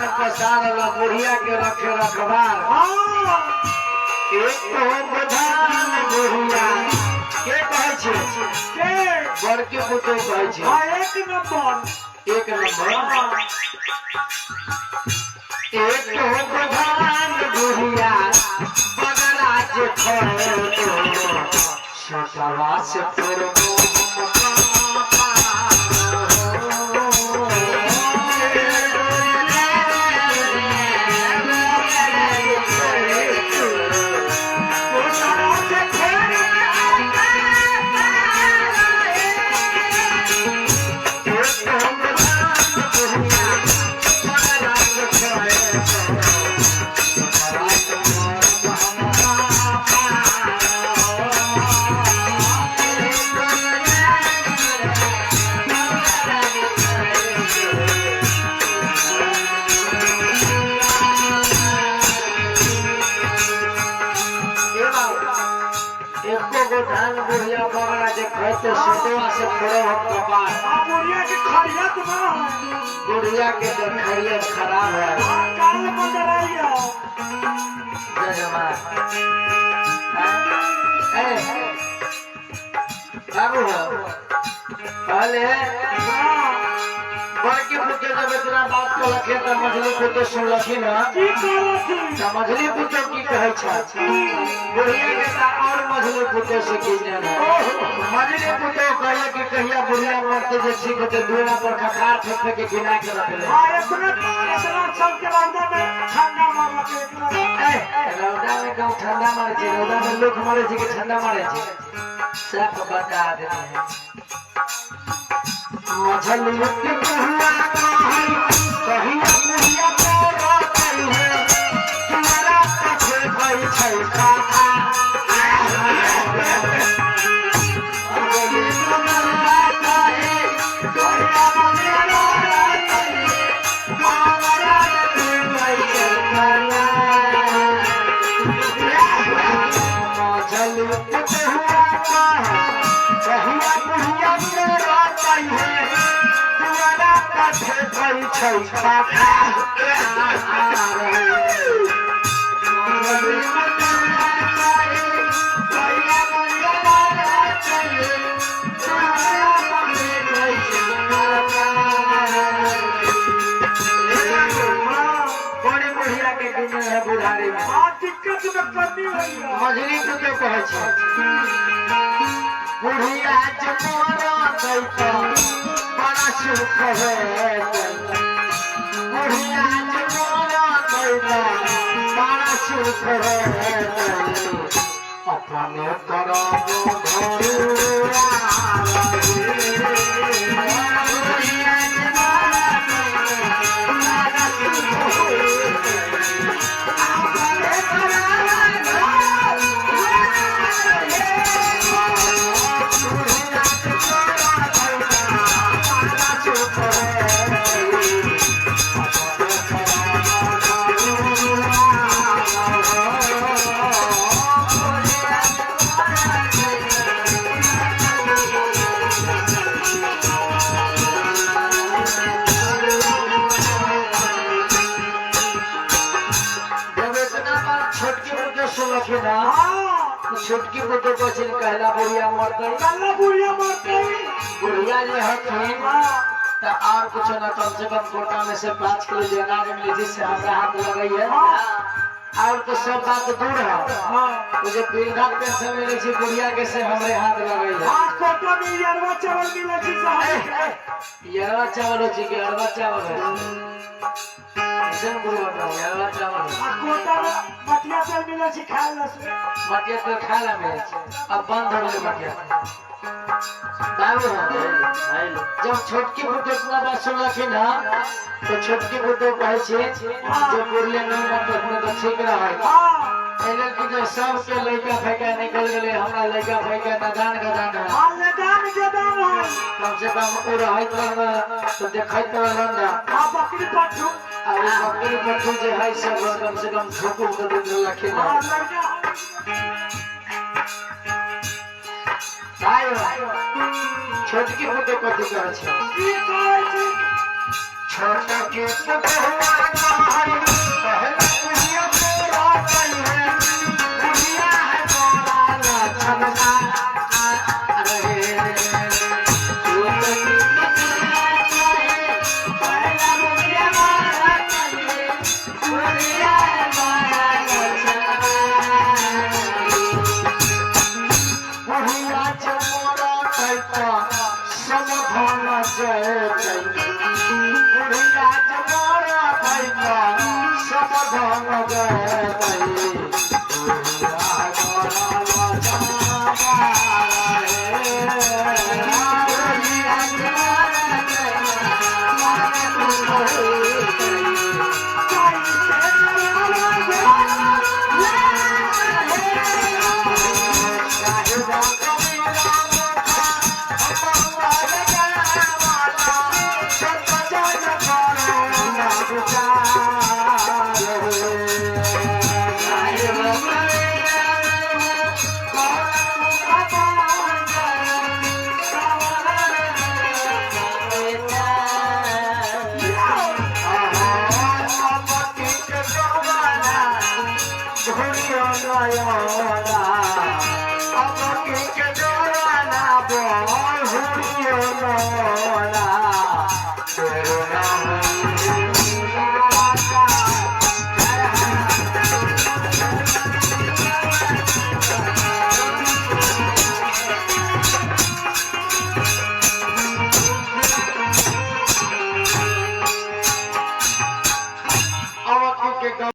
बुढ़िया के रखे रखबार एक तो प्रधान बुढ़िया के कहे छे के बड़के पुतो कहे छे हां एक नंबर एक तो प्रधान बुढ़िया बगला जे खड़े ससवा से पुरबो कहते सोटवा से खड़े हो कपार बुढ़िया के खड़िया तो ना बुढ़िया के खड़िया खराब है काल मंदिर आइयो जय जवान बाबू पहले बड़की पुत्र जब इतना बात को लखे तो मछली पुत्र सुन लखी ना मछली पुत्र की कहे छा बुढ़िया के और मछली पुत्र से की जाना मछली पुत्र कहे कि कहिया बुढ़िया मरते जे ठीक होते दुआ पर खखार फेंक के गिना के रख ले हां इतना सब के रौदा में ठंडा मार लगे रौदा में कम ठंडा मारे छे रौदा में लोग मारे छे कि ठंडा मारे छे सब बता देते हैं मछली के बुढ़िया कहिया बुढ़िया तोरा कही है तुम्हारा पछे भई छै खाखा मझली को के कहे छे बुढ़िया जमोरा दैता बड़ा सुख है बुढ़िया जमोरा दैता बड़ा सुख है अपने करबो घरुआ छोटकी पुतो बचिन कहला बुढ़िया मरते बुढ़िया जे हथिन तो और कुछ ना कम से कम कोटा में से 5 किलो जो अनाज मिले जिससे हमारा हाथ लगे है और तो सब बात दूर है वो जो वृद्धा पेंशन मिले छी बुढ़िया के से हमारे हाथ लगे है कोटा में यरवा चावल मिले छी यरवा चावल हो छी कि अरवा चावल है जन गुरु बताओ यरवा चावल कोटा में मटिया तेल मिले छी खाए ला मटिया तेल खाए ला मिले छी अब बंद हो गए मटिया दारू है जब छोटकी बुड्ढे इतना बात सुनलखिन ना तो छोटकी बुड्ढे कहे छे जो बुढ़ले नहीं मतलब तो ठीक रहा है एले कि जो सब के लड़का फेंका निकल गए हमरा लड़का फेंका नदान गदान है नदान गदान है कम से कम और है तो देखै तो लंडा बकरी पट्टू और बकरी पट्टू जे है सब कम से कम झोकू के दूध लखिन छोटकी बुड्ढे कथी करे छे छोटकी Oh,